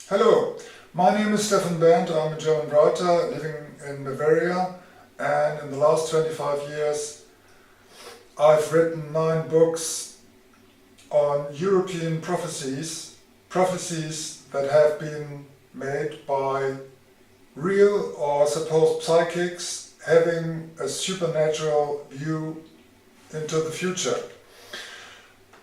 Hello, my name is Stefan Berndt. I'm a German writer living in Bavaria, and in the last 25 years I've written 9 books on European prophecies that have been made by real or supposed psychics having a supernatural view into the future.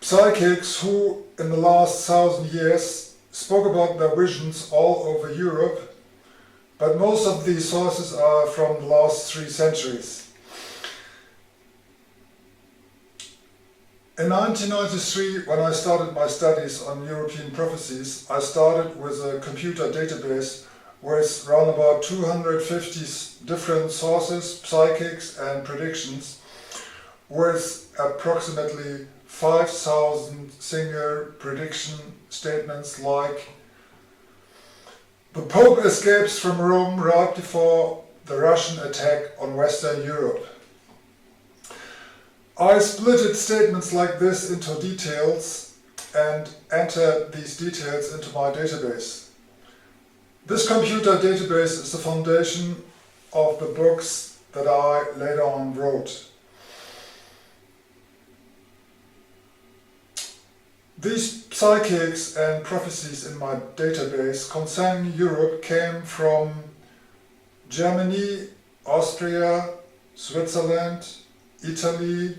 Psychics who in the last 1,000 years spoke about their visions all over Europe, but most of these sources are from the last 3 centuries. In 1993, when I started my studies on European prophecies, I started with a computer database with around about 250 different sources, psychics and predictions, with approximately 5,000 single prediction statements like the Pope escapes from Rome right before the Russian attack on Western Europe. I splitted statements like this into details and entered these details into my database. This computer database is the foundation of the books that I later on wrote. These psychics and prophecies in my database concerning Europe came from Germany, Austria, Switzerland, Italy,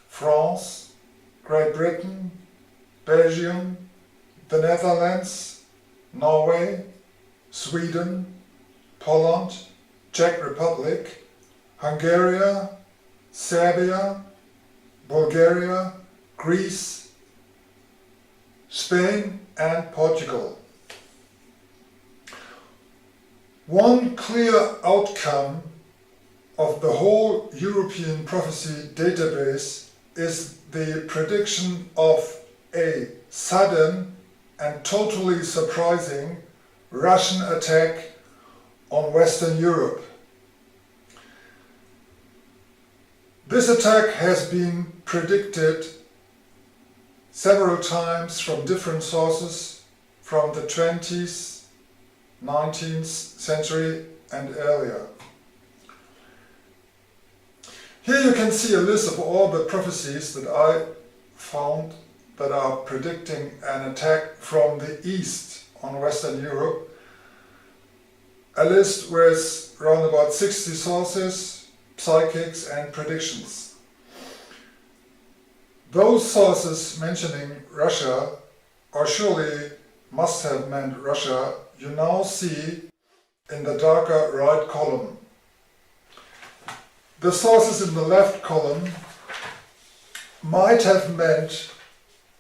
France, Great Britain, Belgium, the Netherlands, Norway, Sweden, Poland, Czech Republic, Hungary, Serbia, Bulgaria, Greece, Spain and Portugal. One clear outcome of the whole European prophecy database is the prediction of a sudden and totally surprising Russian attack on Western Europe. This attack has been predicted several times from different sources from the 20th, 19th century and earlier. Here you can see a list of all the prophecies that I found that are predicting an attack from the east on Western Europe. A list with around about 60 sources, psychics and predictions. Those sources mentioning Russia, or surely must have meant Russia, you now see in the darker right column. The sources in the left column might have meant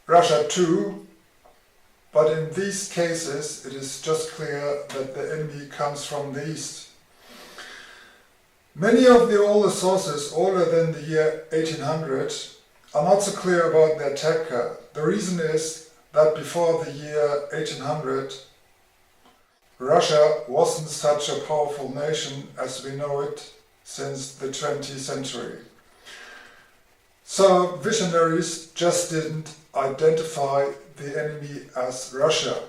Russia too, but in these cases it is just clear that the enemy comes from the east. Many of the older sources, older than the year 1800, are not so clear about the attacker. The reason is that before the year 1800, Russia wasn't such a powerful nation as we know it since the 20th century. So visionaries just didn't identify the enemy as Russia.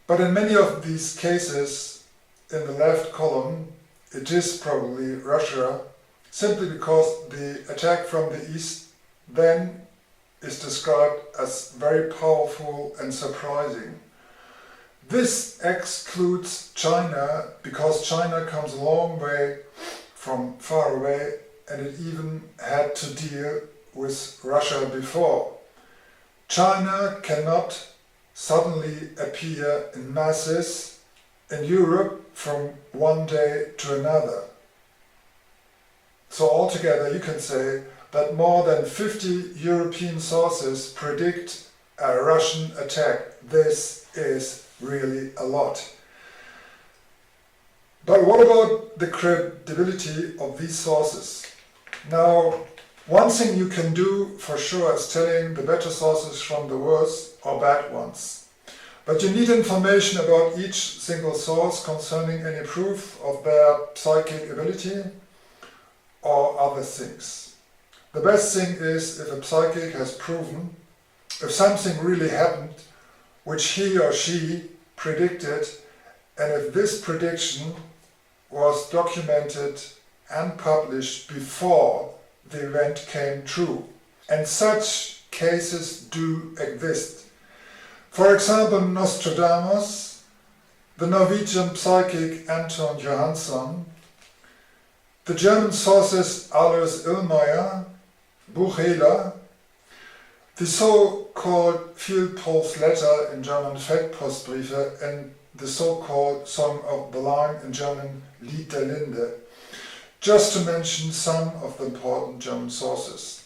But in many of these cases, in the left column, it is probably Russia, simply because the attack from the east then is described as very powerful and surprising. This excludes China, because China comes a long way from far away and it even had to deal with Russia before. China cannot suddenly appear in masses in Europe from one day to another. So altogether you can say that more than 50 European sources predict a Russian attack. This is really a lot. But what about the credibility of these sources? Now, one thing you can do for sure is telling the better sources from the worse or bad ones. But you need information about each single source concerning any proof of their psychic ability or other things. The best thing is if a psychic has proven, if something really happened which he or she predicted, and if this prediction was documented and published before the event came true. And such cases do exist. For example, Nostradamus, the Norwegian psychic Anton Johansson, the German sources Alois Illmeyer, Buchela, the so-called Field Pulse letter in German Feldpostbriefe, and the so-called Song of the Line in German Lied der Linde, just to mention some of the important German sources.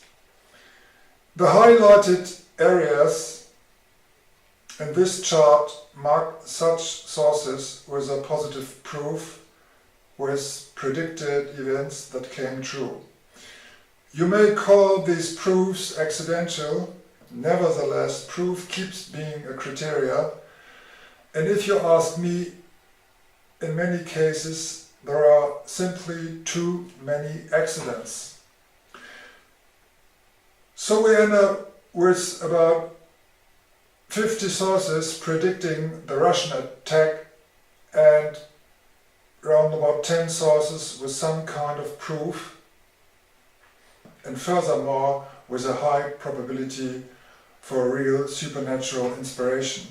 The highlighted areas in this chart mark such sources with a positive proof with predicted events that came true. You may call these proofs accidental, nevertheless proof keeps being a criteria, and if you ask me, in many cases there are simply too many accidents. So we end up with about 50 sources predicting the Russian attack and around about 10 sources with some kind of proof, and furthermore with a high probability for real supernatural inspiration.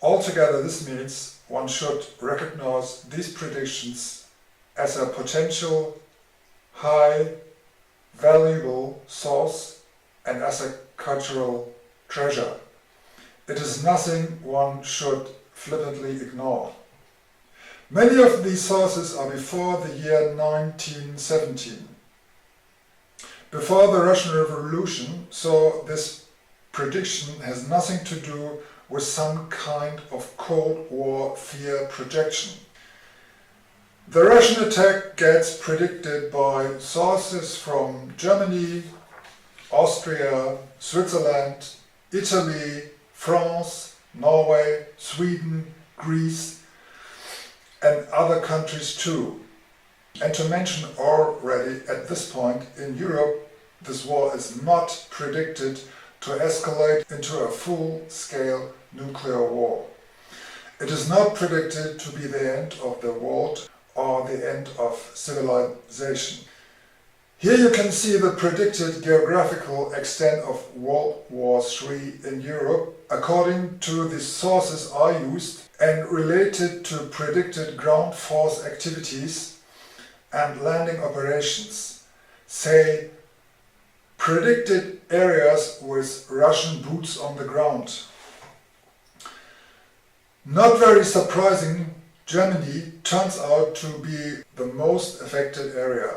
Altogether, this means one should recognize these predictions as a potential high valuable source and as a cultural treasure. It is nothing one should flippantly ignore. Many of these sources are before the year 1917, before the Russian Revolution, so this prediction has nothing to do with some kind of Cold War fear projection. The Russian attack gets predicted by sources from Germany, Austria, Switzerland, Italy, France, Norway, Sweden, Greece, and other countries too. And to mention already at this point, in Europe, this war is not predicted to escalate into a full-scale nuclear war. It is not predicted to be the end of the world or the end of civilization. Here you can see the predicted geographical extent of World War III in Europe according to the sources I used and related to predicted ground force activities and landing operations, say predicted areas with Russian boots on the ground. Not very surprising, Germany turns out to be the most affected area.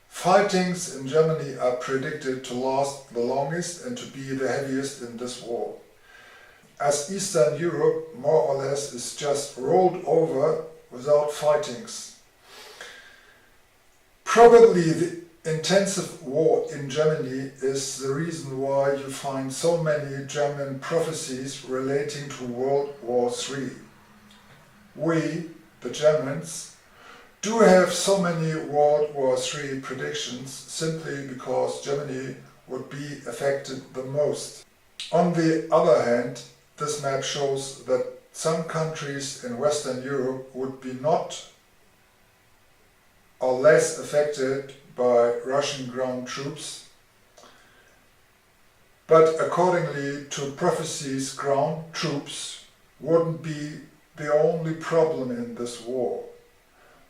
Fightings in Germany are predicted to last the longest and to be the heaviest in this war, as Eastern Europe more or less is just rolled over without fightings. Probably the intensive war in Germany is the reason why you find so many German prophecies relating to World War III. We, the Germans, do have so many World War III predictions simply because Germany would be affected the most. On the other hand, this map shows that some countries in Western Europe would be not or less affected by Russian ground troops, but accordingly to prophecies, ground troops wouldn't be the only problem in this war.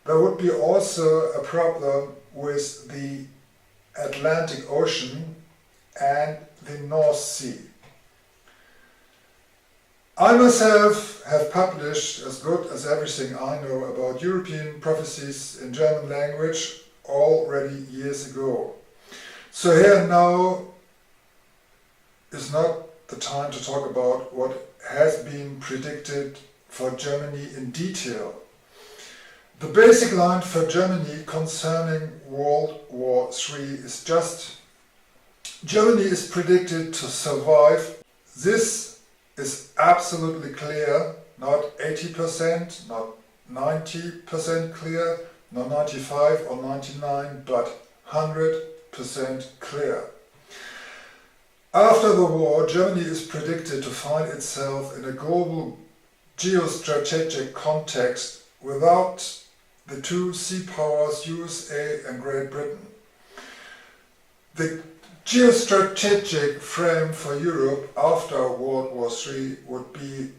There would be also a problem with the Atlantic Ocean and the North Sea. I myself have published as good as everything I know about European prophecies in German language already years ago. So here now is not the time to talk about what has been predicted for Germany in detail. The basic line for Germany concerning World War III is just: Germany is predicted to survive. This is absolutely clear, not 80%, not 90% clear, not 95 or 99, but 100% clear. After the war, Germany is predicted to find itself in a global geostrategic context without the two sea powers, USA and Great Britain. The geostrategic frame for Europe after World War III would be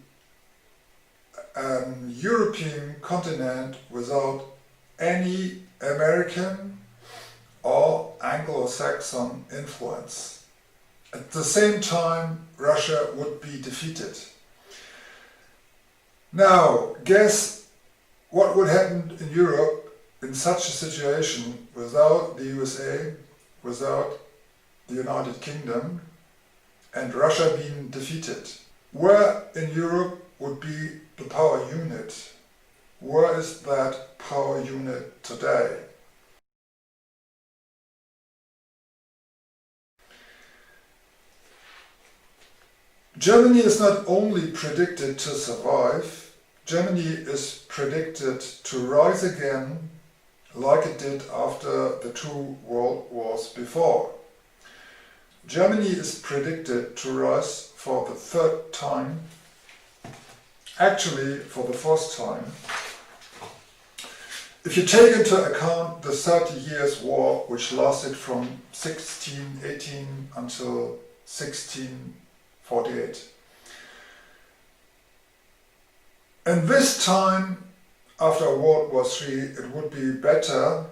a European continent without any American or Anglo-Saxon influence. At the same time, Russia would be defeated. Now, guess what would happen in Europe in such a situation without the USA, without the United Kingdom, and Russia being defeated? Where in Europe would be the power unit? Where is that power unit today? Germany is not only predicted to survive, Germany is predicted to rise again like it did after the two world wars before. Germany is predicted to rise for the third time, actually for the fourth time. If you take into account the 30 Years' War, which lasted from 1618 until 1648. And this time, after World War III, it would be better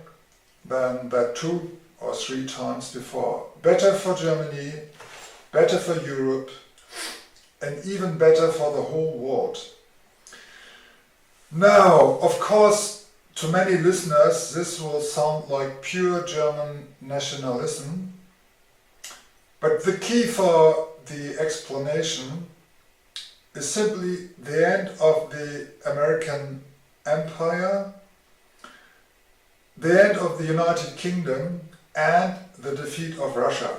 than that 2 or 3 times before. Better for Germany, better for Europe, and even better for the whole world. Now, of course, to many listeners, this will sound like pure German nationalism, but the key for the explanation is simply the end of the American Empire, the end of the United Kingdom, and the defeat of Russia.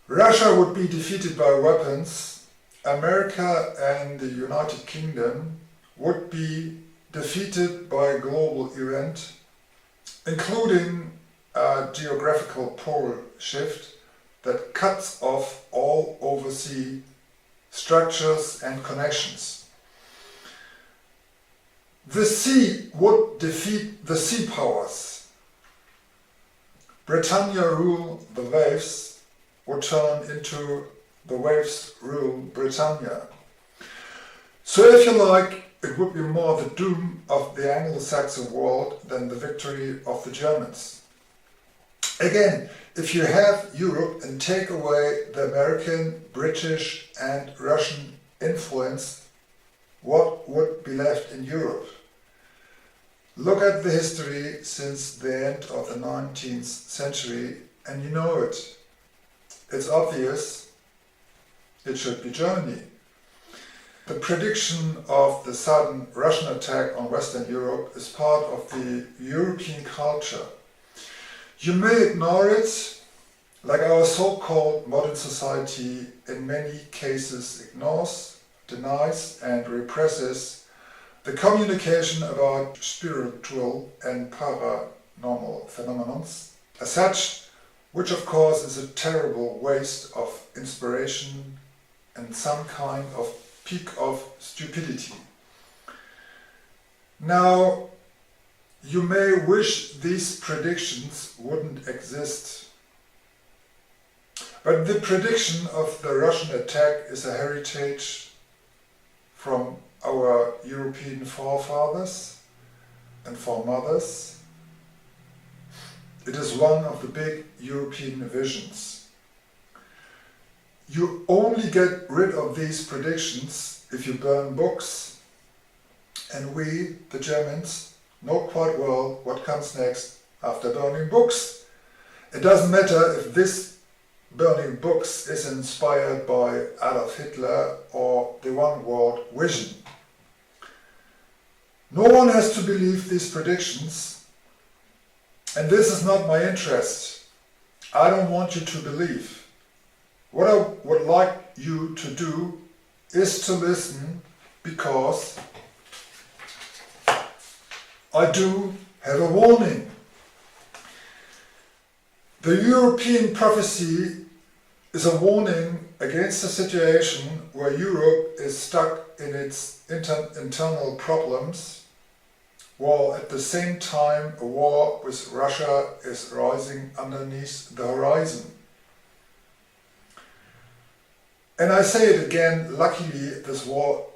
Russia would be defeated by weapons, America and the United Kingdom would be defeated by a global event, including a geographical pole shift that cuts off all overseas structures and connections. The sea would defeat the sea powers. Britannia rule the waves would turn into the waves rule Britannia. So if you like, it would be more the doom of the Anglo-Saxon world than the victory of the Germans. Again, if you have Europe and take away the American, British and Russian influence, what would be left in Europe? Look at the history since the end of the 19th century and you know it. It's obvious, it should be Germany. The prediction of the sudden Russian attack on Western Europe is part of the European culture. You may ignore it, like our so-called modern society in many cases ignores, denies and represses the communication about spiritual and paranormal phenomena as such, which of course is a terrible waste of inspiration and some kind of peak of stupidity. Now, you may wish these predictions wouldn't exist, but the prediction of the Russian attack is a heritage from our European forefathers and foremothers. It is one of the big European visions. You only get rid of these predictions if you burn books, and we, the Germans, know quite well what comes next after burning books. It doesn't matter if this burning books is inspired by Adolf Hitler or the One World Vision. No one has to believe these predictions, and this is not my interest. I don't want you to believe. What I would like you to do is to listen, because I do have a warning. The European prophecy is a warning against a situation where Europe is stuck in its internal problems, while at the same time a war with Russia is rising underneath the horizon. And I say it again, luckily this war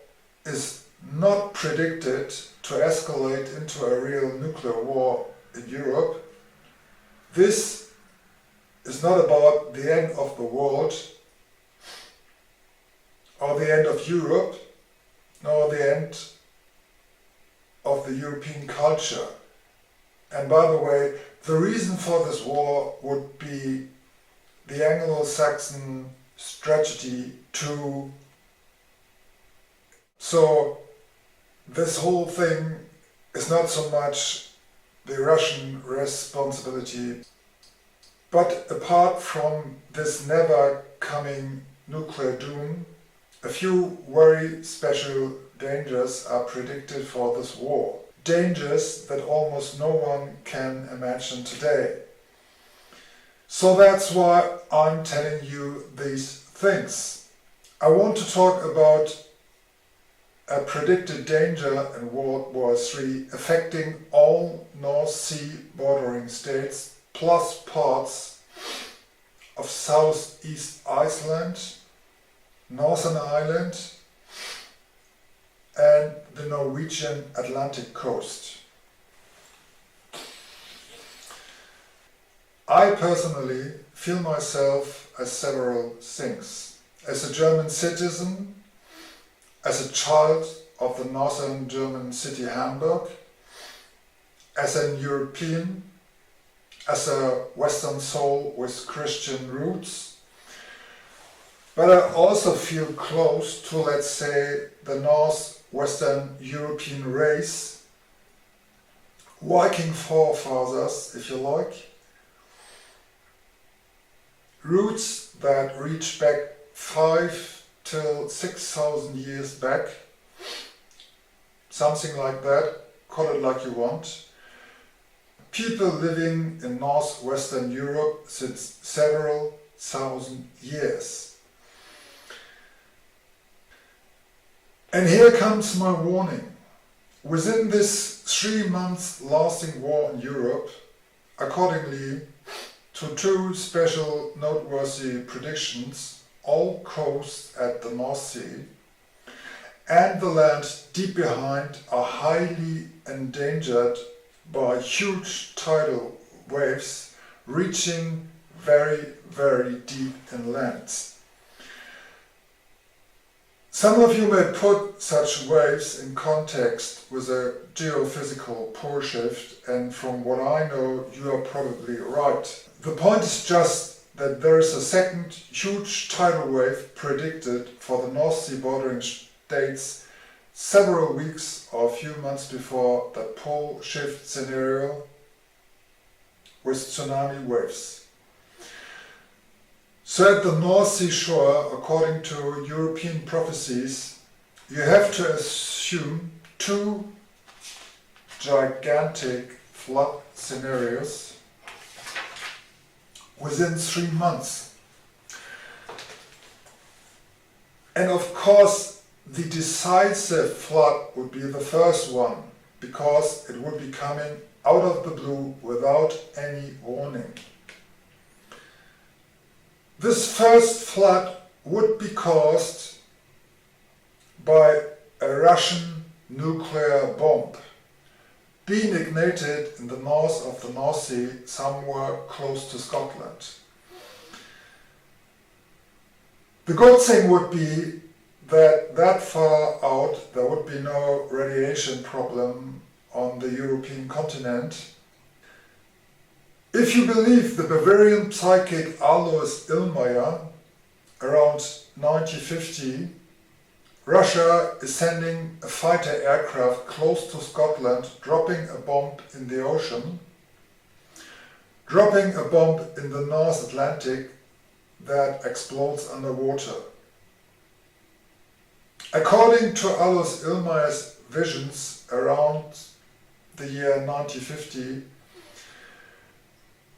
is not predicted to escalate into a real nuclear war in Europe. This is not about the end of the world or the end of Europe, nor the end of the European culture. And by the way, the reason for this war would be the Anglo-Saxon strategy to... So this whole thing is not so much the Russian responsibility, but apart from this never coming nuclear doom, a few very special dangers are predicted for this war. Dangers that almost no one can imagine today. So that's why I'm telling you these things. I want to talk about a predicted danger in World War III affecting all North Sea bordering states plus parts of Southeast Iceland, Northern Ireland and the Norwegian Atlantic coast. I personally feel myself as several things. As a German citizen, as a child of the northern German city Hamburg, as an European, as a Western soul with Christian roots, but I also feel close to, let's say, the Northwestern European race, Viking forefathers, if you like, roots that reach back 5 till 6,000 years back, something like that, call it like you want. People living in northwestern Europe since several thousand years. And here comes my warning. Within this 3 months lasting war in Europe, accordingly to 2 special noteworthy predictions, all coasts at the North Sea and the land deep behind are highly endangered by huge tidal waves reaching very, very deep inland. Some of you may put such waves in context with a geophysical pole shift, and from what I know, you are probably right. The point is just that there is a second huge tidal wave predicted for the North Sea bordering states several weeks or a few months before the pole shift scenario with tsunami waves. So at the North Sea shore, according to European prophecies, you have to assume 2 gigantic flood scenarios within 3 months. And of course, the decisive flood would be the first one, because it would be coming out of the blue without any warning. This first flood would be caused by a Russian nuclear bomb being ignited in the north of the North Sea, somewhere close to Scotland. The good thing would be that far out there would be no radiation problem on the European continent. If you believe the Bavarian psychic Alois Illmeyer, around 1950, Russia is sending a fighter aircraft close to Scotland, dropping a bomb in the ocean, dropping a bomb in the North Atlantic that explodes underwater. According to Alois Illmeyer's visions around the year 1950,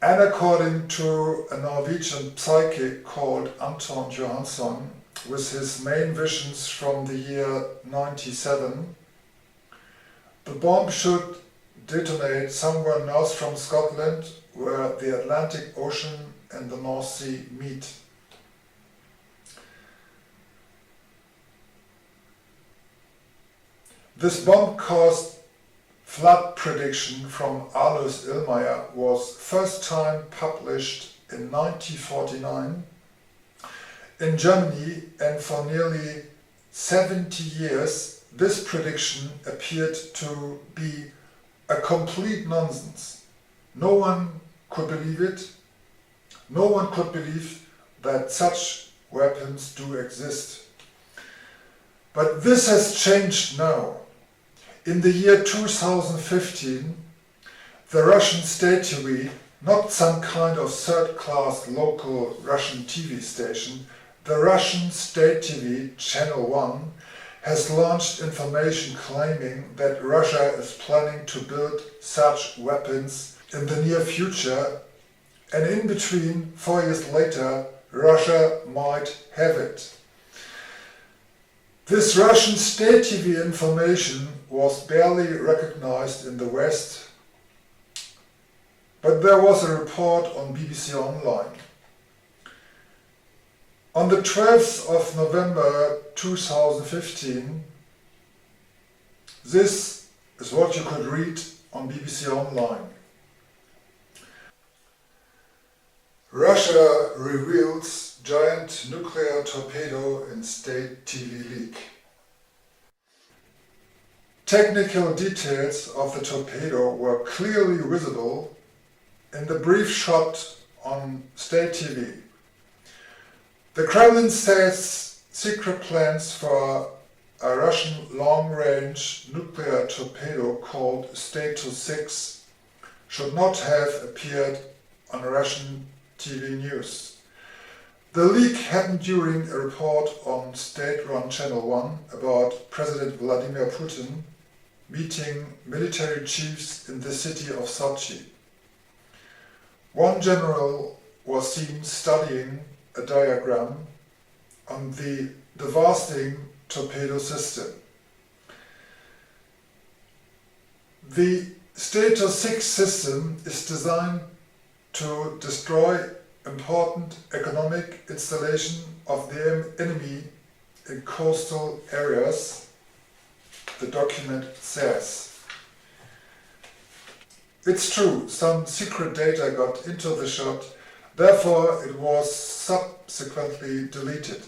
And according to a Norwegian psychic called Anton Johansson, with his main visions from the year 97, the bomb should detonate somewhere north from Scotland, where the Atlantic Ocean and the North Sea meet. This bomb-caused flood prediction from Alois Illmeyer was first time published in 1949 in Germany, and for nearly 70 years this prediction appeared to be a complete nonsense. No one could believe it. No one could believe that such weapons do exist. But this has changed now. In the year 2015, the Russian state TV, not some kind of third-class local Russian TV station, the Russian state TV, Channel 1, has launched information claiming that Russia is planning to build such weapons in the near future, and in between, 4 years later, Russia might have it. This Russian state TV information was barely recognized in the West, but there was a report on BBC Online. On the 12th of November 2015, this is what you could read on BBC Online. Russia reveals giant nuclear torpedo in state TV leak. Technical details of the torpedo were clearly visible in the brief shot on state TV. The Kremlin says secret plans for a Russian long-range nuclear torpedo called Status 6 should not have appeared on Russian TV news. The leak happened during a report on state-run Channel 1 about President Vladimir Putin meeting military chiefs in the city of Sochi. One general was seen studying a diagram on the devastating torpedo system. The Status 6 system is designed to destroy important economic installation of the enemy in coastal areas, the document says. It's true, some secret data got into the shot, therefore it was subsequently deleted,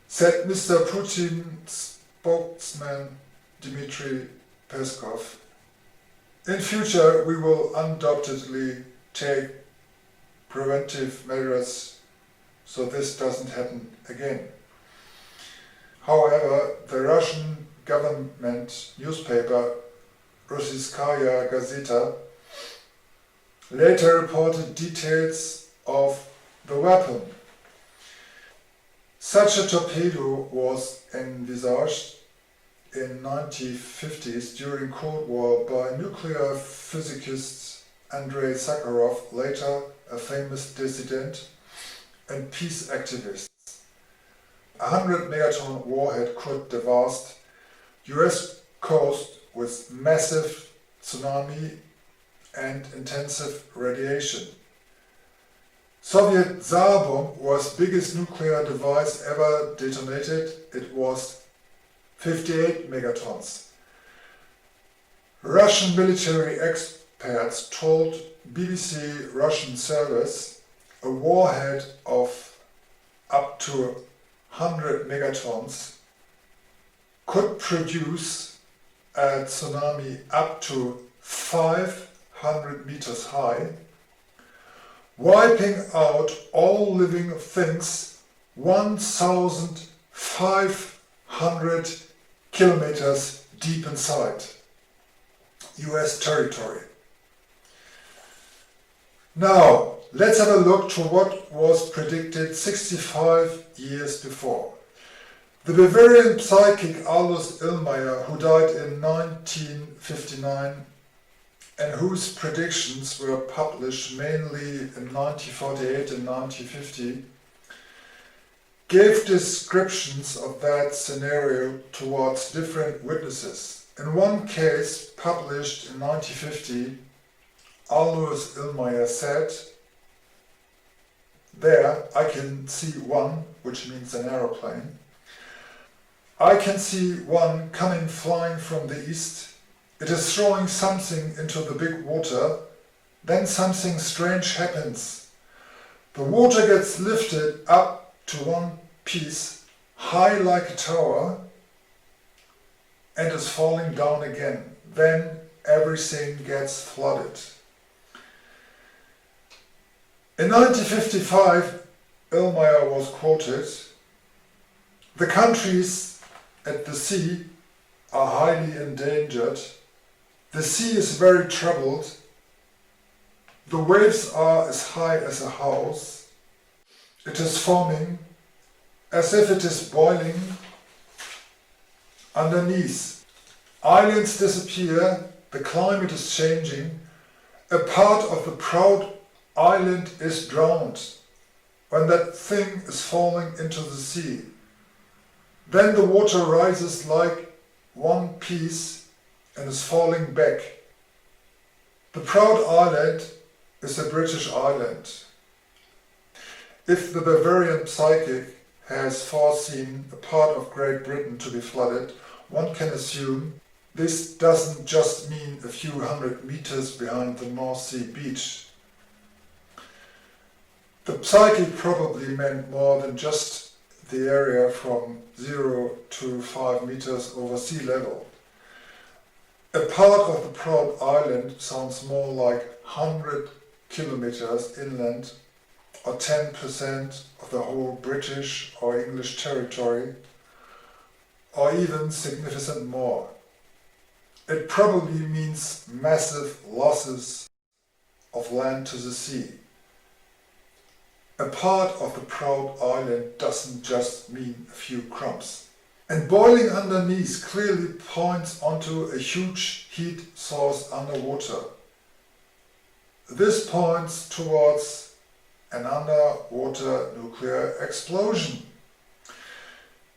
said Mr. Putin's spokesman Dmitry Peskov. In future we will undoubtedly take preventive measures so this doesn't happen again. However, the Russian government newspaper Rossiyskaya Gazeta later reported details of the weapon. Such a torpedo was envisaged in 1950s during Cold War by nuclear physicist Andrei Sakharov, later a famous dissident and peace activist. A 100 megaton warhead could devastate US coast with massive tsunami and intensive radiation. Soviet Tsar bomb was biggest nuclear device ever detonated. It was 58 megatons. Russian military experts told BBC Russian service a warhead of up to 100 megatons could produce a tsunami up to 500 meters high, wiping out all living things 1,500 kilometers deep inside US territory. Now, let's have a look to what was predicted 65 years before. The Bavarian psychic Alois Illmeyer, who died in 1959, and whose predictions were published mainly in 1948 and 1950, gave descriptions of that scenario towards different witnesses. In one case, published in 1950, Alois Illmeyer said, "There I can see one," which means an aeroplane. "I can see one coming flying from the east. It is throwing something into the big water. Then something strange happens. The water gets lifted up to one piece, high like a tower, and is falling down again. Then everything gets flooded." In 1955, Illmeyer was quoted, "The countries at the sea are highly endangered. The sea is very troubled. The waves are as high as a house. It is foaming as if it is boiling underneath. Islands disappear. The climate is changing. A part of the proud island is drowned when that thing is falling into the sea. Then the water rises like one piece and is falling back. The proud island is a British island." If the Bavarian psychic has foreseen a part of Great Britain to be flooded, one can assume this doesn't just mean a few hundred meters behind the North Sea beach. The psychic probably meant more than just the area from 0 to 5 meters over sea level. A part of the proud island sounds more like 100 kilometers inland, or 10% of the whole British or English territory, or even significant more. It probably means massive losses of land to the sea. A part of the proud island doesn't just mean a few crumbs. And boiling underneath clearly points onto a huge heat source underwater. This points towards an underwater nuclear explosion.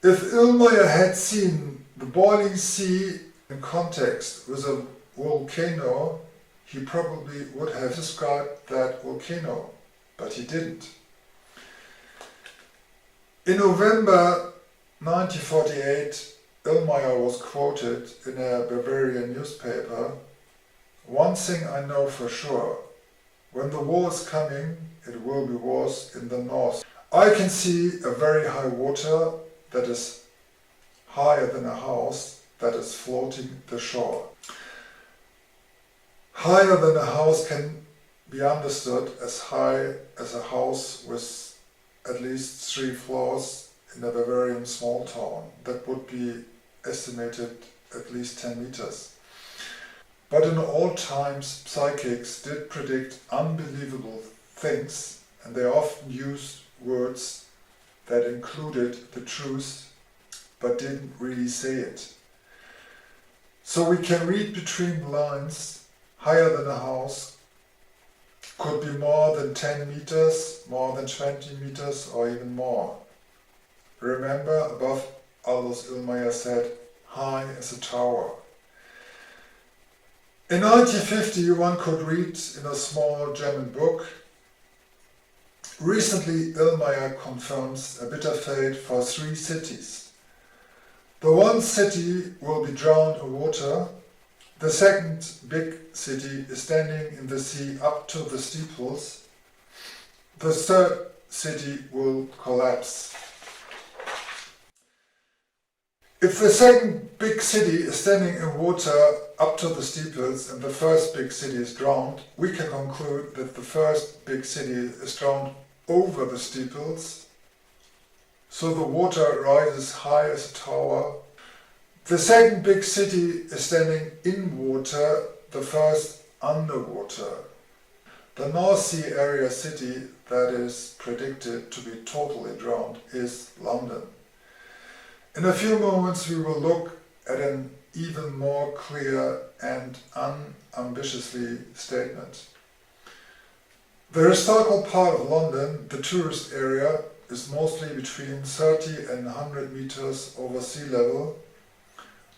If Illmeyer had seen the boiling sea in context with a volcano, he probably would have described that volcano, but he didn't. In November 1948, Illmeyer was quoted in a Bavarian newspaper, "One thing I know for sure, when the war is coming, it will be worse in the north. I can see a very high water that is higher than a house that is floating the shore." Higher than a house can be understood as high as a house with at least 3 floors in a Bavarian small town. That would be estimated at least 10 meters. But in all times, psychics did predict unbelievable things, and they often used words that included the truth, but didn't really say it. So we can read between the lines, higher than a house could be more than 10 meters, more than 20 meters, or even more. Remember, above, Alois Illmeyer said, high as a tower. In 1950, one could read in a small German book, "Recently Illmeyer confirms a bitter fate for 3 cities. The one city will be drowned in water. The second big city is standing in the sea up to the steeples. The third city will collapse." If the second big city is standing in water up to the steeples and the first big city is drowned, we can conclude that the first big city is drowned over the steeples, so the water rises high as a tower. The second big city is standing in water, the first underwater. The North Sea area city that is predicted to be totally drowned is London. In a few moments we will look at an even more clear and unambitiously statement. The historical part of London, the tourist area, is mostly between 30 and 100 meters over sea level.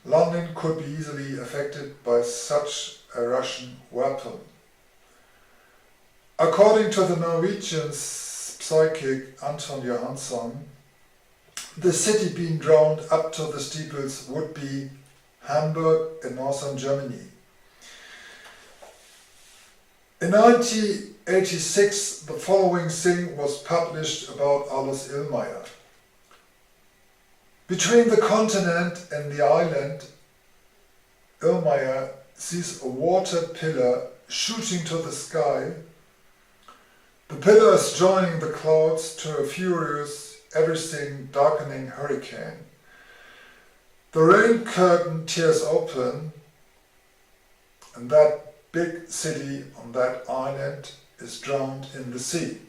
London could be easily affected by such a Russian weapon. According to the Norwegian psychic Anton Johansson, the city being drowned up to the steeples would be Hamburg in northern Germany. In 1986, the following thing was published about Alois Illmeyer. Between the continent and the island, Illmeyer sees a water pillar shooting to the sky. The pillar is joining the clouds to a furious, everything darkening hurricane. The rain curtain tears open, and that big city on that island is drowned in the sea.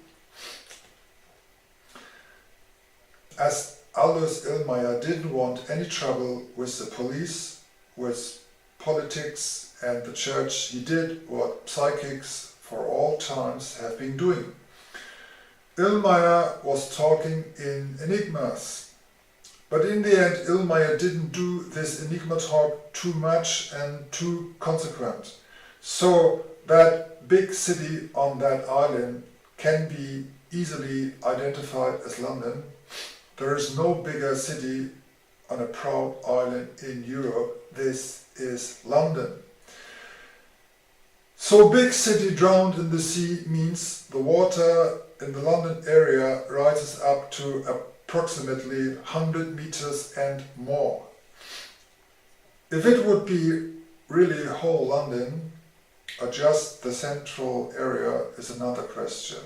As Alois Illmeyer didn't want any trouble with the police, with politics and the church, he did what psychics for all times have been doing. Illmeyer was talking in enigmas. But in the end, Illmeyer didn't do this enigma talk too much and too consequent. So that big city on that island can be easily identified as London. There is no bigger city on a proud island in Europe. This is London. So big city drowned in the sea means the water in the London area rises up to approximately 100 meters and more. If it would be really whole London, or just the central area, is another question.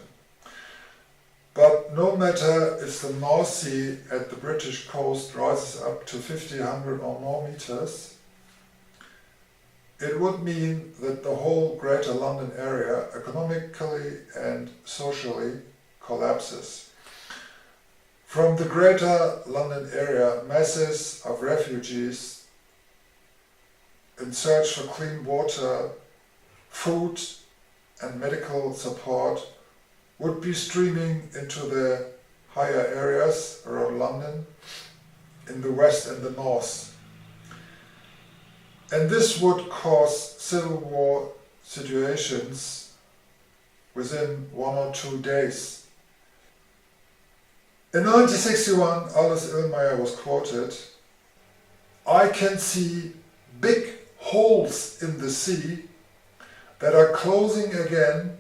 But no matter if the North Sea at the British coast rises up to 50, 100 or more meters, it would mean that the whole Greater London area economically and socially collapses. From the Greater London area, masses of refugees in search for clean water, food and medical support would be streaming into the higher areas around London in the west and the north. And this would cause civil war situations within 1 or 2 days. In 1961, Alois Illmeyer was quoted, "I can see big holes in the sea that are closing again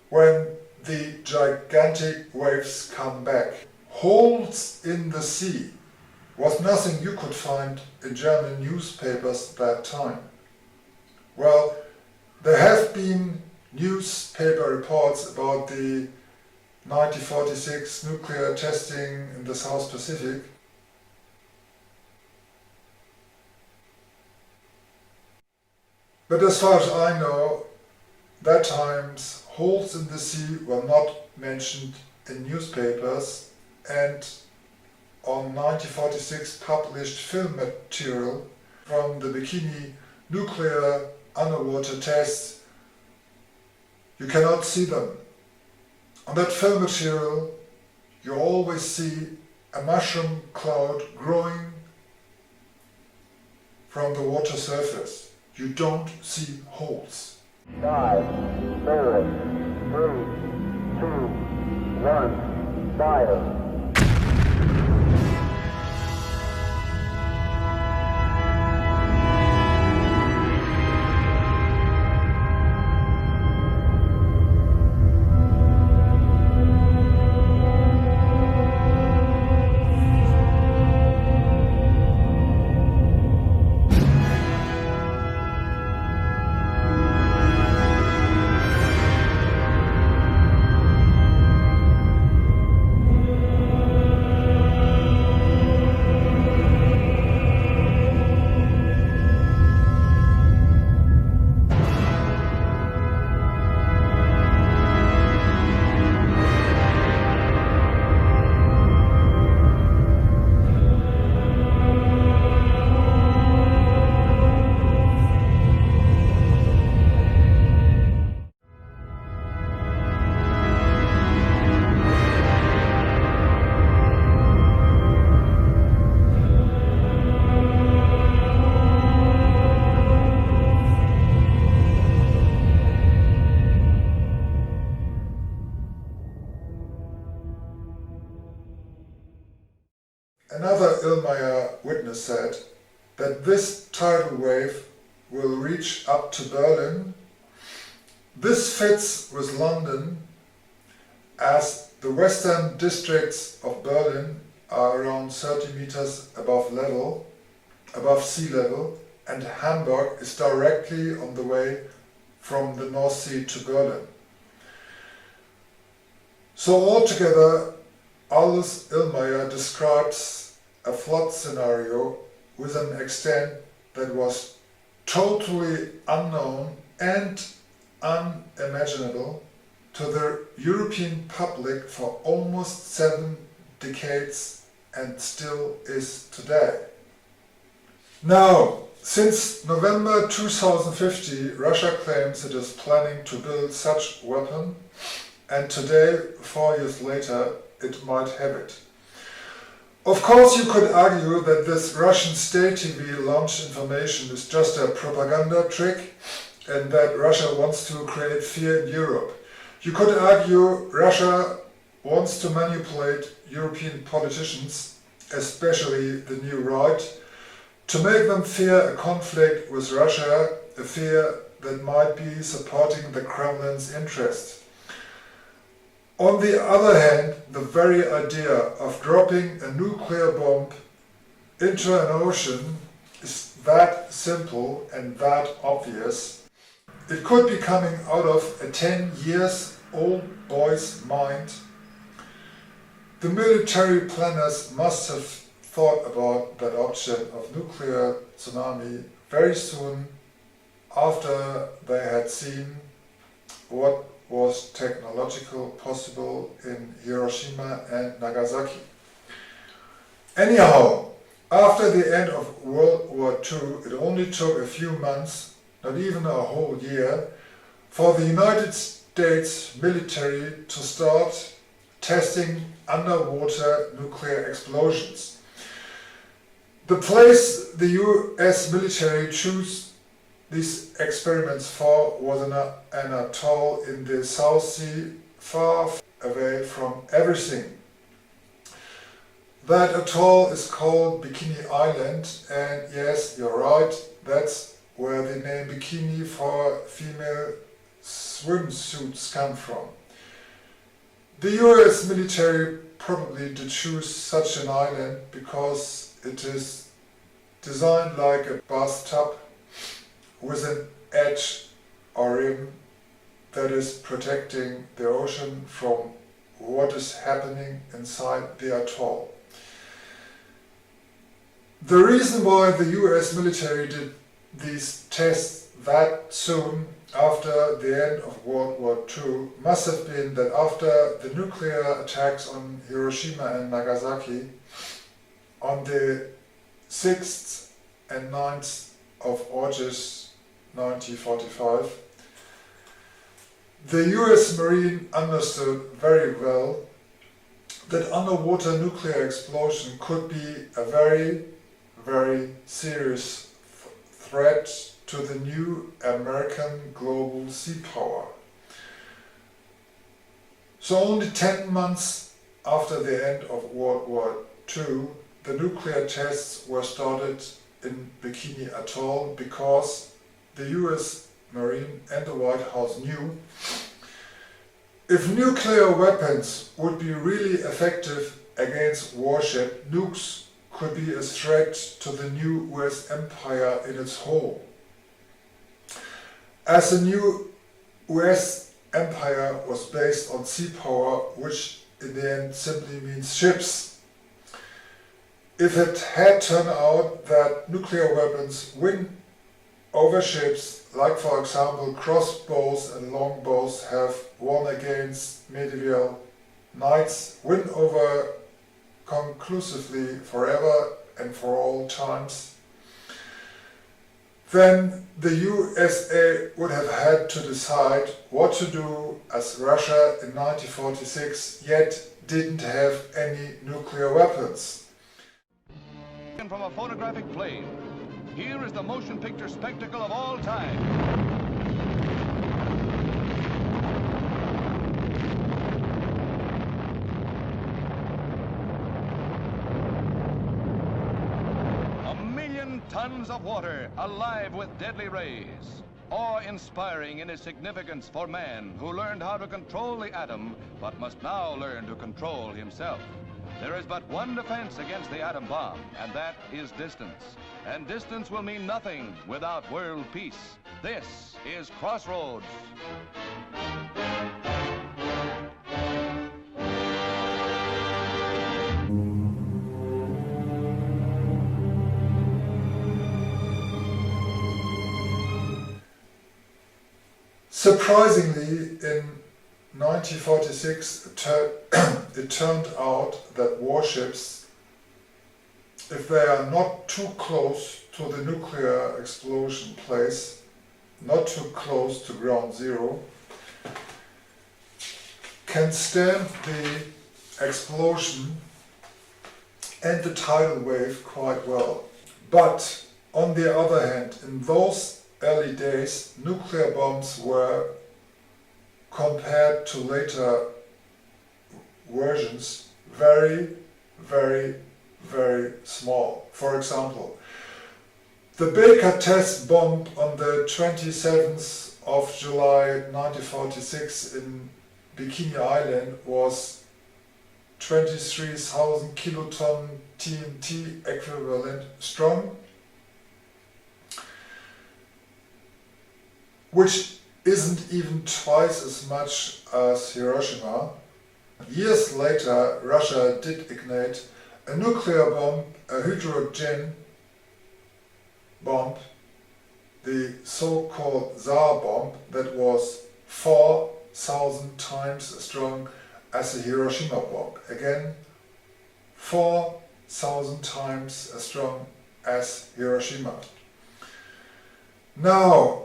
when the gigantic waves come back." Holes in the sea was nothing you could find in German newspapers that time. Well, there have been newspaper reports about the 1946 nuclear testing in the South Pacific. But as far as I know, that times holes in the sea were not mentioned in newspapers, and on 1946 published film material from the Bikini nuclear underwater tests, you cannot see them. On that film material, you always see a mushroom cloud growing from the water surface. You don't see holes. 5, 4, 3, 2, 1, fire. Illmeyer witness said that this tidal wave will reach up to Berlin. This fits with London, as the western districts of Berlin are around 30 meters above sea level, and Hamburg is directly on the way from the North Sea to Berlin. So altogether, Aldous Illmeyer describes a flood scenario with an extent that was totally unknown and unimaginable to the European public for almost 7 decades and still is today. Now, since November 2050, Russia claims it is planning to build such weapon, and today, 4 years later, it might have it. Of course, you could argue that this Russian state TV launched information is just a propaganda trick and that Russia wants to create fear in Europe. You could argue Russia wants to manipulate European politicians, especially the new right, to make them fear a conflict with Russia, a fear that might be supporting the Kremlin's interest. On the other hand, the very idea of dropping a nuclear bomb into an ocean is that simple and that obvious. It could be coming out of a 10-year-old boy's mind. The military planners must have thought about that option of nuclear tsunami very soon after they had seen what was technological possible in Hiroshima and Nagasaki. Anyhow, after the end of World War II, it only took a few months, not even a whole year, for the United States military to start testing underwater nuclear explosions. The place the US military chose these experiments for was an atoll in the South Sea, far away from everything. That atoll is called Bikini Island, and yes, you're right, that's where the name bikini for female swimsuits come from. The US military probably did choose such an island because it is designed like a bathtub with an edge or rim that is protecting the ocean from what is happening inside the atoll. The reason why the US military did these tests that soon after the end of World War II must have been that after the nuclear attacks on Hiroshima and Nagasaki on the 6th and 9th of August 1945, the US Marine understood very well that underwater nuclear explosion could be a very, very serious threat to the new American global sea power. So only 10 months after the end of World War II, the nuclear tests were started in Bikini Atoll because the US Marine and the White House knew if nuclear weapons would be really effective against warship, nukes could be a threat to the new US empire in its whole. As the new US empire was based on sea power, which in the end simply means ships, if it had turned out that nuclear weapons win over ships, like for example crossbows and longbows have won against medieval knights, win over conclusively forever and for all times, then the USA would have had to decide what to do, as Russia in 1946 yet didn't have any nuclear weapons. From a phonographic plane, here is the motion picture spectacle of all time. tons of water alive with deadly rays. Awe-inspiring in its significance for man who learned how to control the atom, but must now learn to control himself. There is but one defense against the atom bomb, and that is distance. And distance will mean nothing without world peace. This is Crossroads. Surprisingly, in 1946, it turned out that warships, if they are not too close to the nuclear explosion place, not too close to ground zero, can stand the explosion and the tidal wave quite well. But on the other hand, in those early days, nuclear bombs were, compared to later versions, very, very, very small. For example, the Baker test bomb on the 27th of July 1946 in Bikini Island was 23,000 kiloton TNT equivalent strong, which isn't even twice as much as Hiroshima. Years later, Russia did ignite a nuclear bomb, a hydrogen bomb, the so-called Tsar bomb, that was 4,000 times as strong as the Hiroshima bomb. Again, 4,000 times as strong as Hiroshima. Now,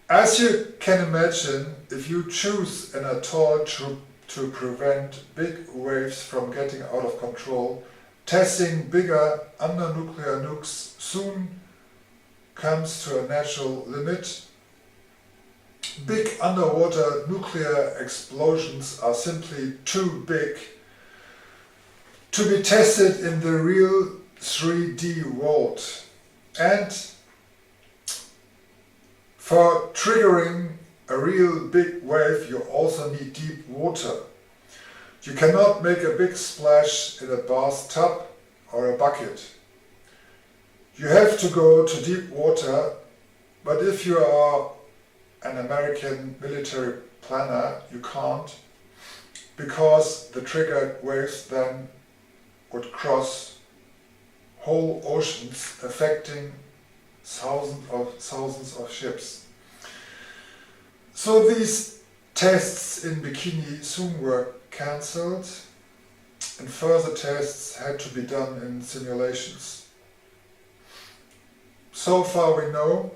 as you can imagine, if you choose an atoll to prevent big waves from getting out of control, testing bigger undernuclear nukes soon comes to a natural limit. Big underwater nuclear explosions are simply too big to be tested in the real 3D world. And for triggering a real big wave, you also need deep water. You cannot make a big splash in a bathtub or a bucket. You have to go to deep water, but if you are an American military planner, you can't, because the triggered waves then would cross whole oceans, affecting thousands of ships. So these tests in Bikini soon were cancelled, and further tests had to be done in simulations. So far we know,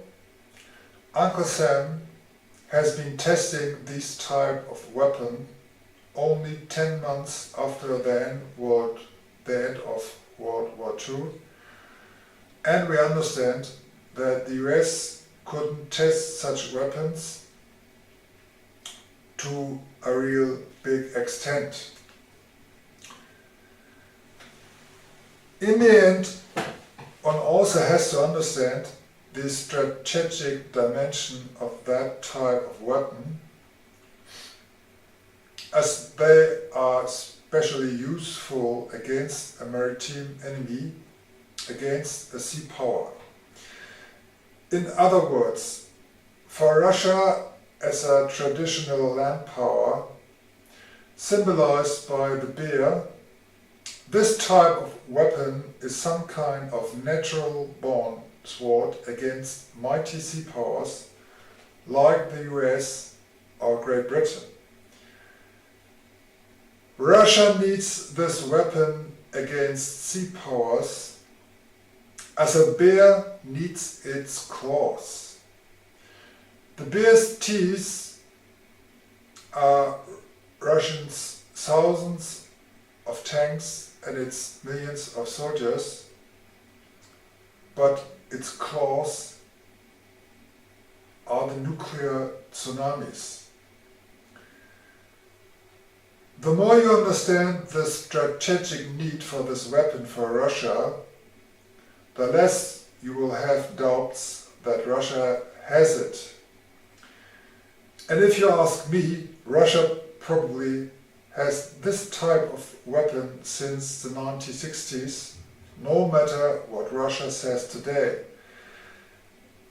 Uncle Sam has been testing this type of weapon only 10 months after the end of World War II, and we understand that the US couldn't test such weapons to a real big extent. In the end, one also has to understand the strategic dimension of that type of weapon, as they are especially useful against a maritime enemy, against a sea power. In other words, for Russia as a traditional land power, symbolized by the bear, this type of weapon is some kind of natural-born sword against mighty sea powers like the US or Great Britain. Russia needs this weapon against sea powers as a bear needs its claws. The bear's teeth are Russia's thousands of tanks and its millions of soldiers, but its claws are the nuclear tsunamis. The more you understand the strategic need for this weapon for Russia, the less you will have doubts that Russia has it. And if you ask me, Russia probably has this type of weapon since the 1960s, no matter what Russia says today.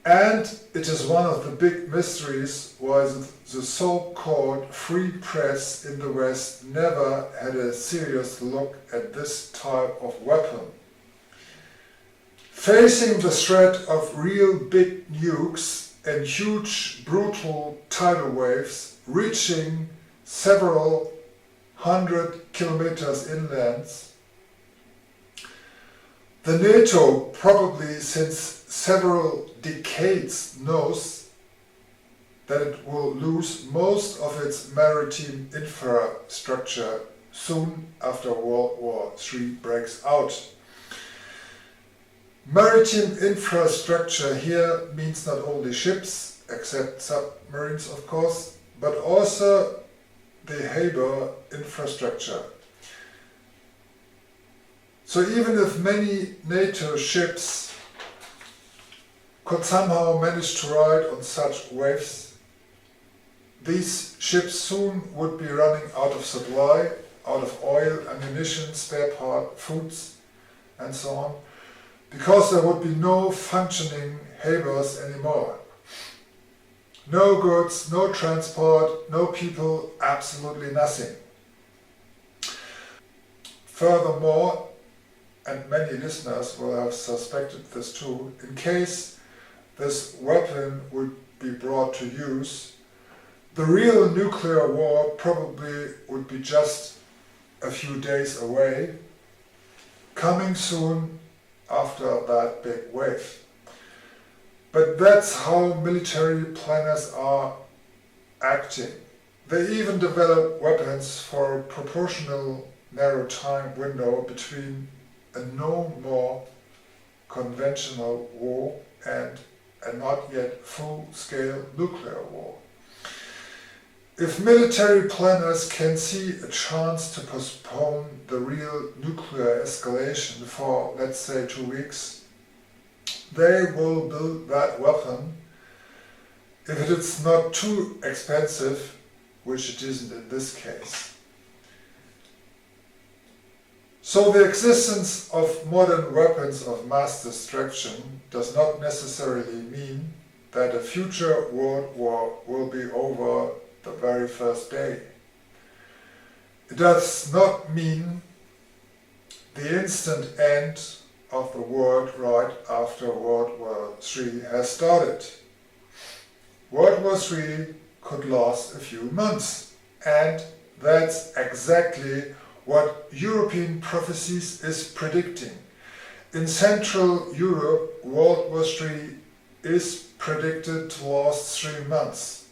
And it is one of the big mysteries why the so-called free press in the West never had a serious look at this type of weapon. Facing the threat of real big nukes and huge brutal tidal waves reaching several 100 kilometers inland, the NATO probably since several decades knows that it will lose most of its maritime infrastructure soon after World War III breaks out. Maritime infrastructure here means not only ships, except submarines of course, but also the harbour infrastructure. So even if many NATO ships could somehow manage to ride on such waves, these ships soon would be running out of supply, out of oil, ammunition, spare part, foods and so on, because there would be no functioning harbours anymore. No goods, no transport, no people, absolutely nothing. Furthermore, and many listeners will have suspected this too, in case this weapon would be brought to use, the real nuclear war probably would be just a few days away, coming soon after that big wave. But that's how military planners are acting. They even develop weapons for a proportional narrow time window between a no more conventional war and a not yet full-scale nuclear war. If military planners can see a chance to postpone the real nuclear escalation for, let's say, 2 weeks, they will build that weapon if it is not too expensive, which it isn't in this case. So the existence of modern weapons of mass destruction does not necessarily mean that a future world war will be over the very first day. It does not mean the instant end of the world right after World War III has started. World War III could last a few months, and that's exactly what European prophecies is predicting. In Central Europe, World War III is predicted to last 3 months.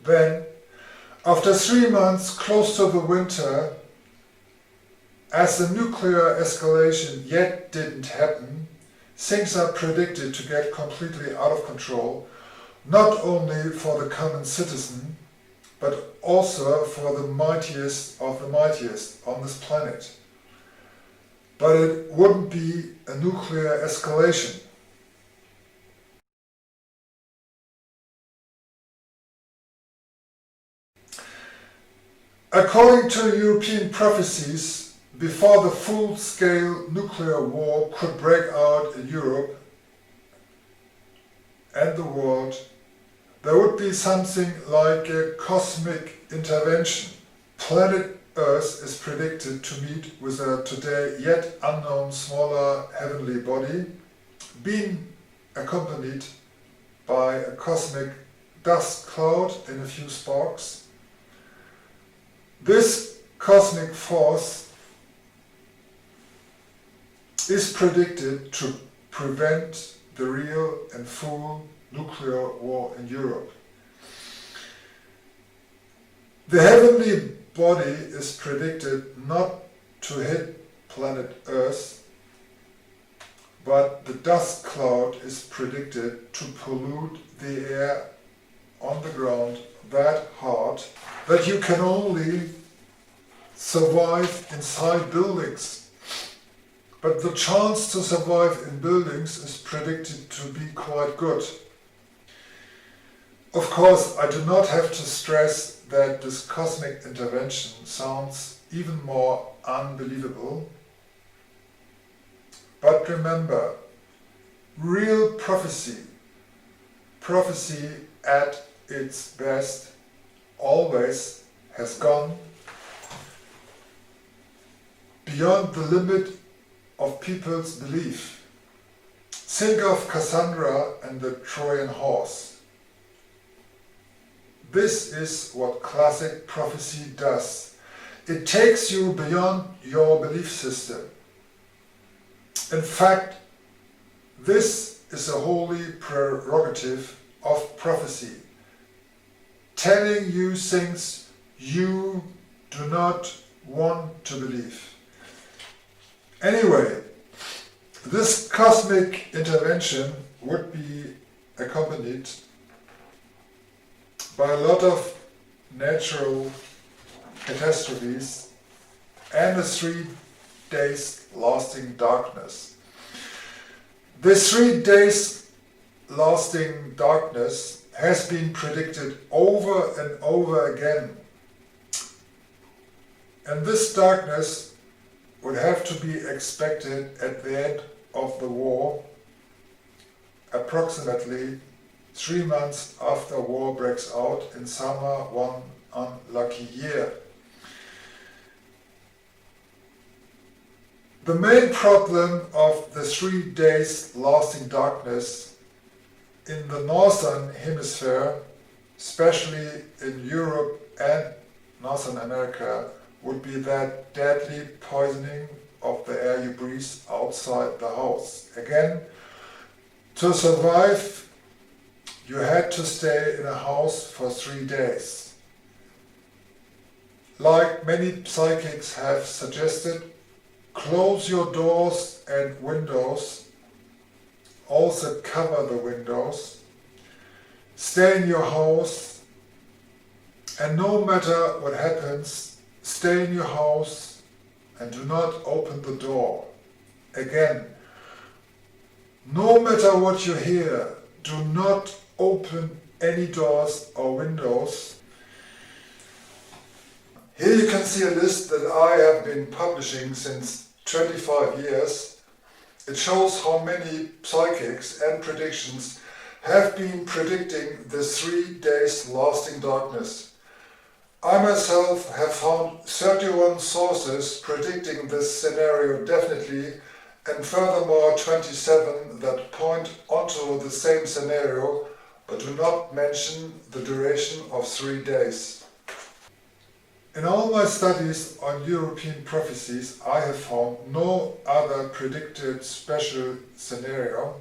Then, after 3 months, close to the winter, as the nuclear escalation yet didn't happen, things are predicted to get completely out of control, not only for the common citizen, but also for the mightiest of the mightiest on this planet. But it wouldn't be a nuclear escalation. According to European prophecies, before the full-scale nuclear war could break out in Europe and the world, there would be something like a cosmic intervention. Planet Earth is predicted to meet with a today yet unknown smaller heavenly body, being accompanied by a cosmic dust cloud and a few sparks. This cosmic force is predicted to prevent the real and full nuclear war in Europe. The heavenly body is predicted not to hit planet Earth, but the dust cloud is predicted to pollute the air on the ground that hard that you can only survive inside buildings. but the chance to survive in buildings is predicted to be quite good. Of course, I do not have to stress that this cosmic intervention sounds even more unbelievable. But remember, real prophecy at its best, always has gone beyond the limit of people's belief. Think of Cassandra and the Trojan horse. This is what classic prophecy does. It takes you beyond your belief system. In fact, this is a holy prerogative of prophecy, telling you things you do not want to believe. Anyway, this cosmic intervention would be accompanied by a lot of natural catastrophes and a 3 days lasting darkness. This 3 days lasting darkness has been predicted over and over again. And this darkness would have to be expected at the end of the war, approximately 3 months after war breaks out in summer one unlucky year. The main problem of the 3 days lasting darkness in the northern hemisphere, especially in Europe and Northern America, would be that deadly poisoning of the air you breathe outside the house. Again, to survive, you had to stay in a house for 3 days. Like many psychics have suggested, close your doors and windows, also cover the windows, stay in your house, and no matter what happens, stay in your house and do not open the door. Again, no matter what you hear, do not open any doors or windows. Here you can see a list that I have been publishing since 25 years. It shows how many psychics and predictions have been predicting the 3 days lasting darkness. I myself have found 31 sources predicting this scenario definitely, and furthermore 27 that point onto the same scenario but do not mention the duration of 3 days. In all my studies on European prophecies, I have found no other predicted special scenario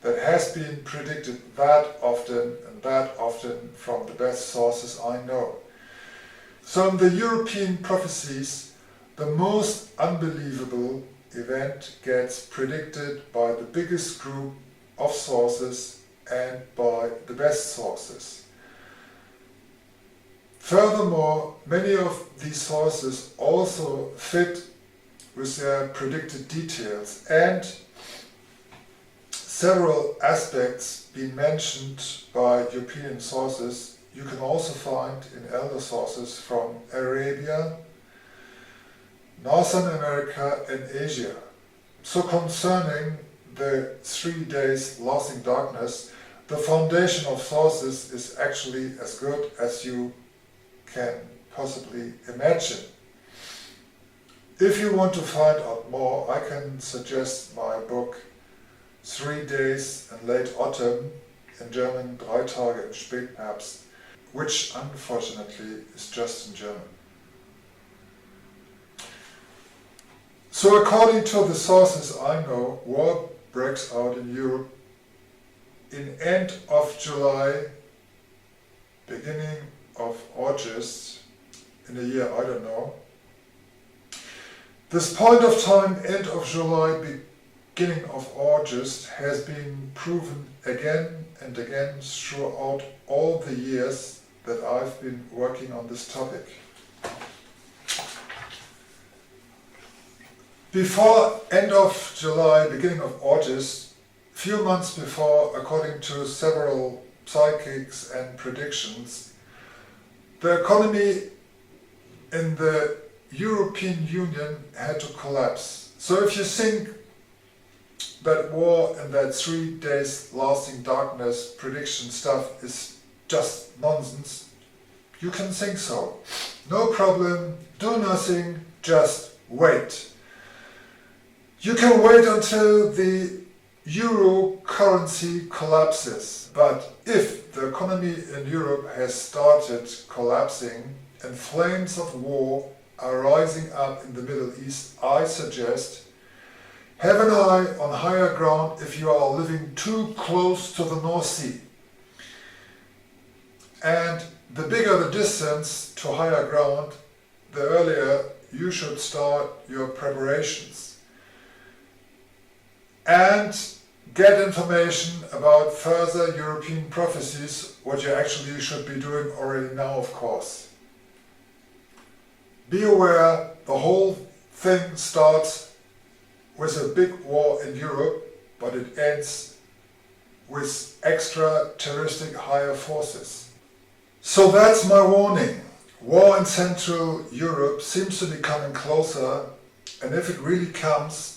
that has been predicted that often from the best sources I know. So in the European prophecies, the most unbelievable event gets predicted by the biggest group of sources and by the best sources. Furthermore, many of these sources also fit with their predicted details, and several aspects being mentioned by European sources you can also find in elder sources from Arabia, Northern America and Asia. So concerning the 3 days lasting darkness, the foundation of sources is actually as good as you can possibly imagine. If you want to find out more, I can suggest my book 3 Days in Late Autumn, in German 3 Tage im Spätherbst, which unfortunately is just in German. So according to the sources I know, war breaks out in Europe in end of July, beginning of August, in a year I don't know. This point of time, end of July, beginning of August, has been proven again and again throughout all the years that I've been working on this topic. Before end of July, beginning of August, few months before, according to several psychics and predictions, the economy in the European Union had to collapse. So if you think that war and that 3 days lasting darkness prediction stuff is just nonsense, you can think so. No problem, do nothing, just wait. You can wait until the euro currency collapses, but if the economy in Europe has started collapsing and flames of war are rising up in the Middle East, I suggest have an eye on higher ground if you are living too close to the North Sea. And the bigger the distance to higher ground, the earlier you should start your preparations. And get information about further European prophecies, what you actually should be doing already now, of course. Be aware, the whole thing starts with a big war in Europe, but it ends with extraterrestrial higher forces. So that's my warning. War in Central Europe seems to be coming closer, and if it really comes,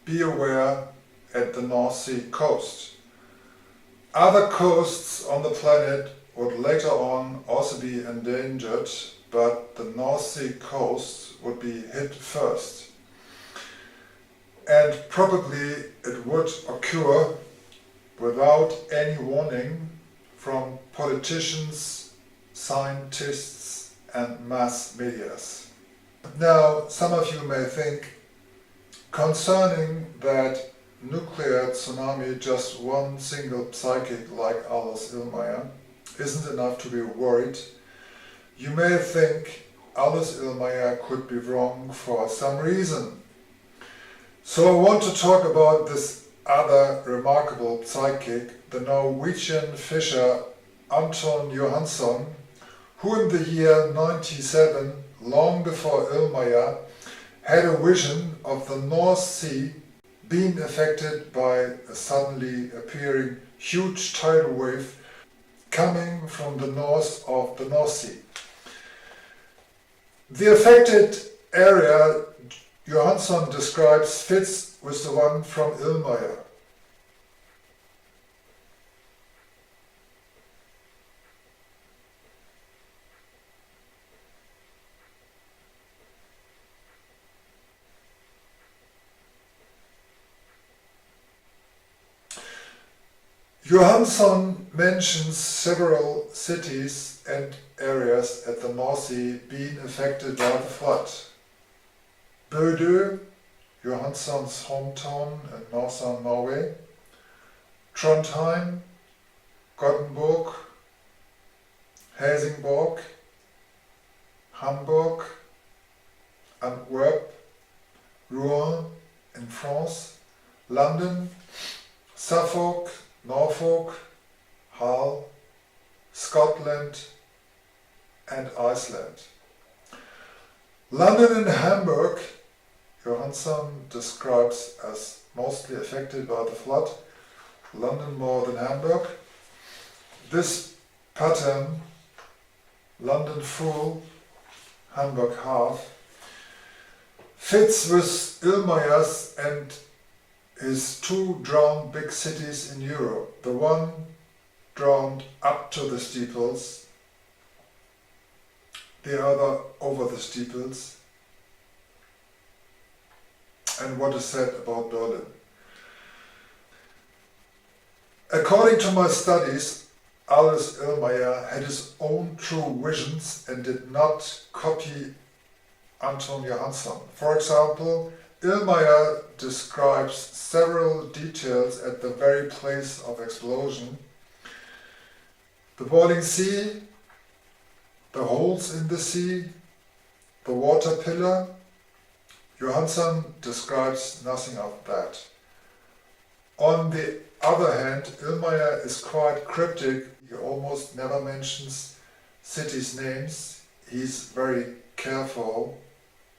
be aware at the North Sea coast. Other coasts on the planet would later on also be endangered, but the North Sea coast would be hit first. And probably it would occur without any warning from politicians, scientists and mass medias. Now, some of you may think, concerning that nuclear tsunami, just one single psychic like Alice Illmeyer isn't enough to be worried. You may think Alice Illmeyer could be wrong for some reason. So I want to talk about this other remarkable psychic, the Norwegian fisher Anton Johansson, who in the year 97, long before Illmeyer, had a vision of the North Sea being affected by a suddenly appearing huge tidal wave coming from the north of the North Sea. The affected area Johansson describes fits with the one from Illmeyer. Johansson mentions several cities and areas at the North Sea being affected by the flood. Bodø, Johansson's hometown in northern Norway, Trondheim, Gothenburg, Helsingborg, Hamburg, Antwerp, Rouen in France, London, Suffolk, Norfolk, Hull, Scotland and Iceland. London and Hamburg, Johansson describes as mostly affected by the flood, London more than Hamburg. This pattern, London full, Hamburg half, fits with Illmeyer's and his two drowned big cities in Europe. The one drowned up to the steeples, the other over the steeples. And what is said about Berlin. According to my studies, Alice Illmeyer had his own true visions and did not copy Anton Johansson. For example, Illmeyer describes several details at the very place of explosion. The boiling sea, the holes in the sea, the water pillar. Johansson describes nothing of that. On the other hand, Illmeyer is quite cryptic. He almost never mentions cities' names. He's very careful.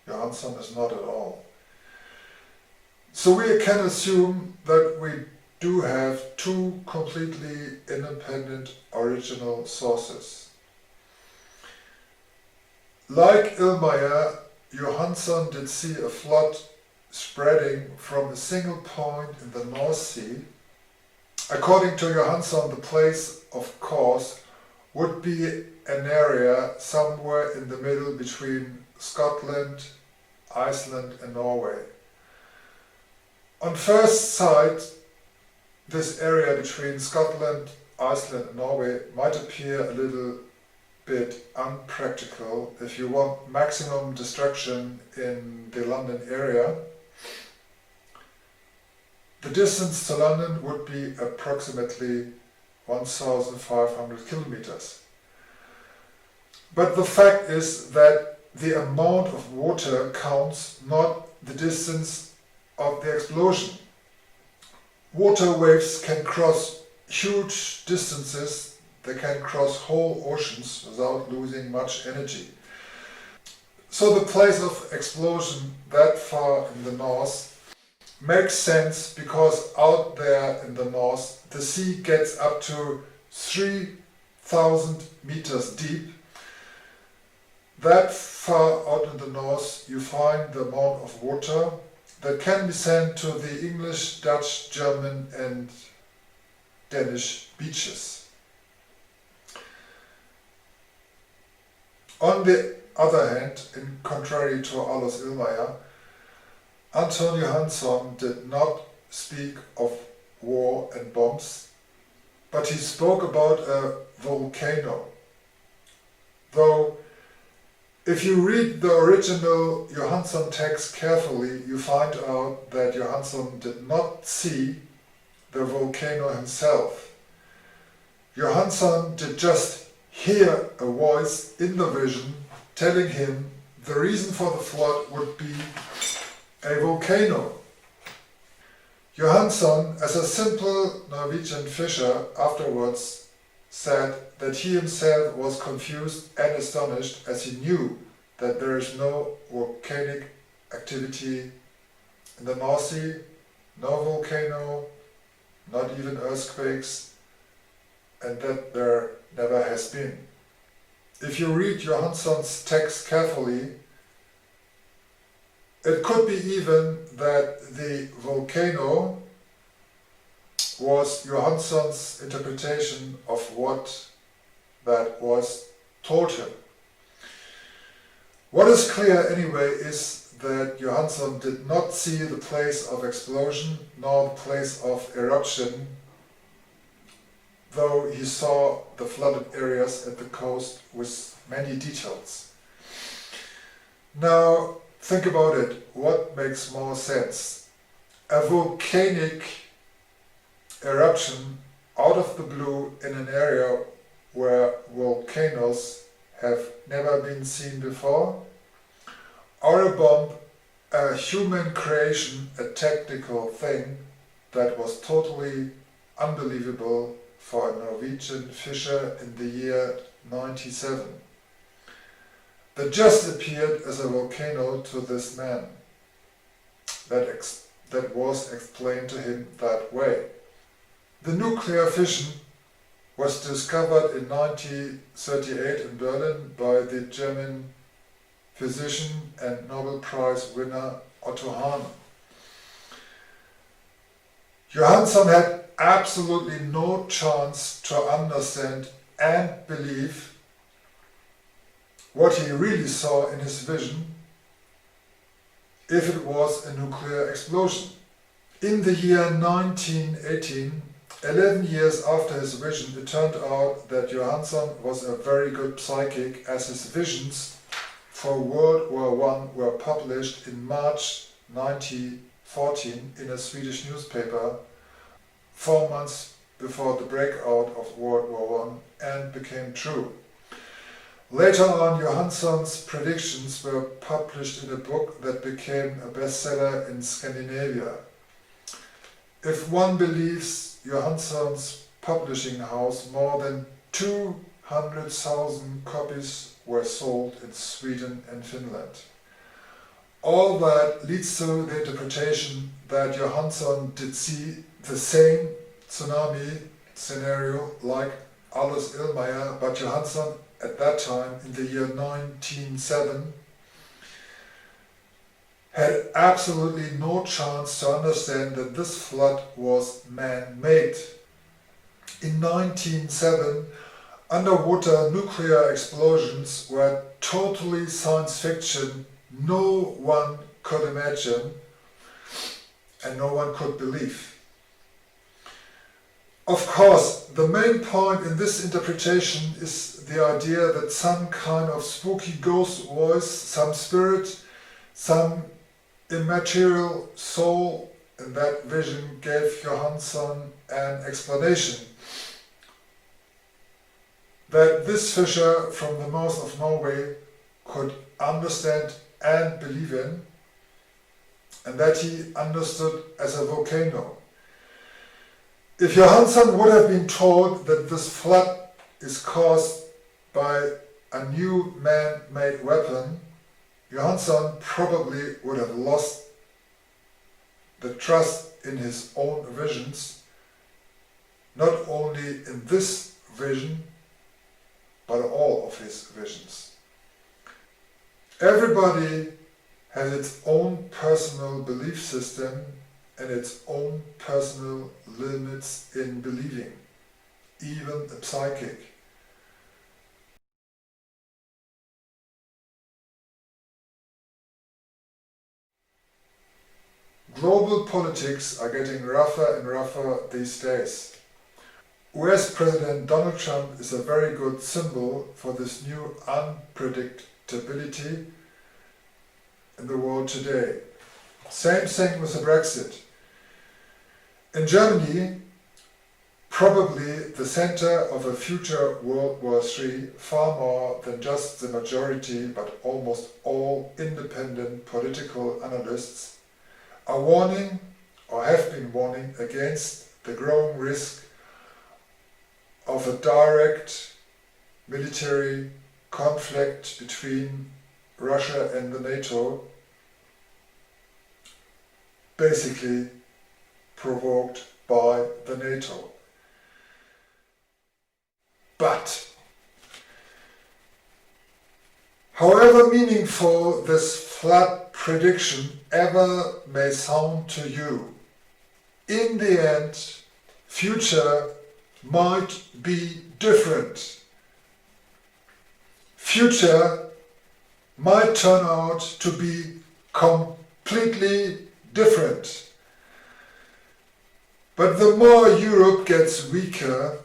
Johansson is not at all. So we can assume that we do have two completely independent original sources. Like Illmeyer, Johansson did see a flood spreading from a single point in the North Sea. According to Johansson, the place of cause would be an area somewhere in the middle between Scotland, Iceland and Norway. On first sight, this area between Scotland, Iceland and Norway might appear a little bit unpractical if you want maximum destruction in the London area. The distance to London would be approximately 1,500 kilometers. But the fact is that the amount of water counts, not the distance of the explosion. Water waves can cross huge distances. They can cross whole oceans without losing much energy. So the place of explosion that far in the north makes sense because out there in the north the sea gets up to 3,000 meters deep. That far out in the north you find the amount of water that can be sent to the English, Dutch, German and Danish beaches. On the other hand, in contrary to Alois Illmeyer, Anton Johansson did not speak of war and bombs, but he spoke about a volcano. Though, if you read the original Johansson text carefully, you find out that Johansson did not see the volcano himself. Johansson did just hear a voice in the vision telling him the reason for the flood would be a volcano. Johansson, as a simple Norwegian fisher, afterwards said that he himself was confused and astonished as he knew that there is no volcanic activity in the North Sea, no volcano, not even earthquakes, and that there never has been. If you read Johansson's text carefully, it could be even that the volcano was Johansson's interpretation of what that was told him. What is clear anyway is that Johansson did not see the place of explosion nor the place of eruption, though he saw the flooded areas at the coast with many details. Now think about it, what makes more sense? A volcanic eruption out of the blue in an area where volcanoes have never been seen before, or a bomb, a human creation, a technical thing that was totally unbelievable for a Norwegian fisher in the year 97. That just appeared as a volcano to this man. That was explained to him that way. The nuclear fission was discovered in 1938 in Berlin by the German physician and Nobel Prize winner Otto Hahn. Johansson had absolutely no chance to understand and believe what he really saw in his vision if it was a nuclear explosion. In the year 1918, 11 years after his vision, it turned out that Johansson was a very good psychic, as his visions for World War I were published in March 1914 in a Swedish newspaper, 4 months before the breakout of World War I, and became true. Later on, Johansson's predictions were published in a book that became a bestseller in Scandinavia. If one believes Johansson's publishing house, more than 200,000 copies were sold in Sweden and Finland. all that leads to the interpretation that Johansson did see the same tsunami scenario like Alois Illmeyer, but Johansson at that time, in the year 1907, had absolutely no chance to understand that this flood was man-made. In 1907, underwater nuclear explosions were totally science fiction. No one could imagine and no one could believe. Of course, the main point in this interpretation is the idea that some kind of spooky ghost voice, some spirit, some immaterial soul in that vision gave Johansson an explanation. That this fisher from the mouth of Norway could understand and believe in, and that he understood as a volcano. If Johansson would have been told that this flood is caused by a new man-made weapon, Johansson probably would have lost the trust in his own visions, not only in this vision, but all of his visions. Everybody has its own personal belief system and its own personal limits in believing, even a psychic. Global politics are getting rougher and rougher these days. US President Donald Trump is a very good symbol for this new unpredictability in the world today. Same thing with the Brexit. In Germany, probably the center of a future World War III, far more than just the majority, but almost all independent political analysts are warning, or have been warning, against the growing risk of a direct military conflict between Russia and the NATO, basically provoked by the NATO. But, however meaningful this flood prediction ever may sound to you, in the end, future might be different. Future might turn out to be completely different. But the more Europe gets weaker,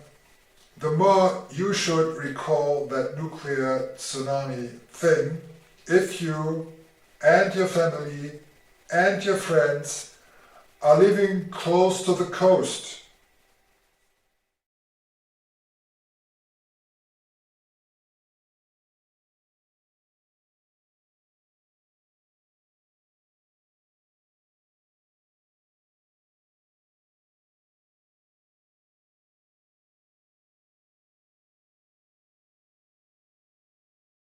the more you should recall that nuclear tsunami thing if you and your family and your friends are living close to the coast.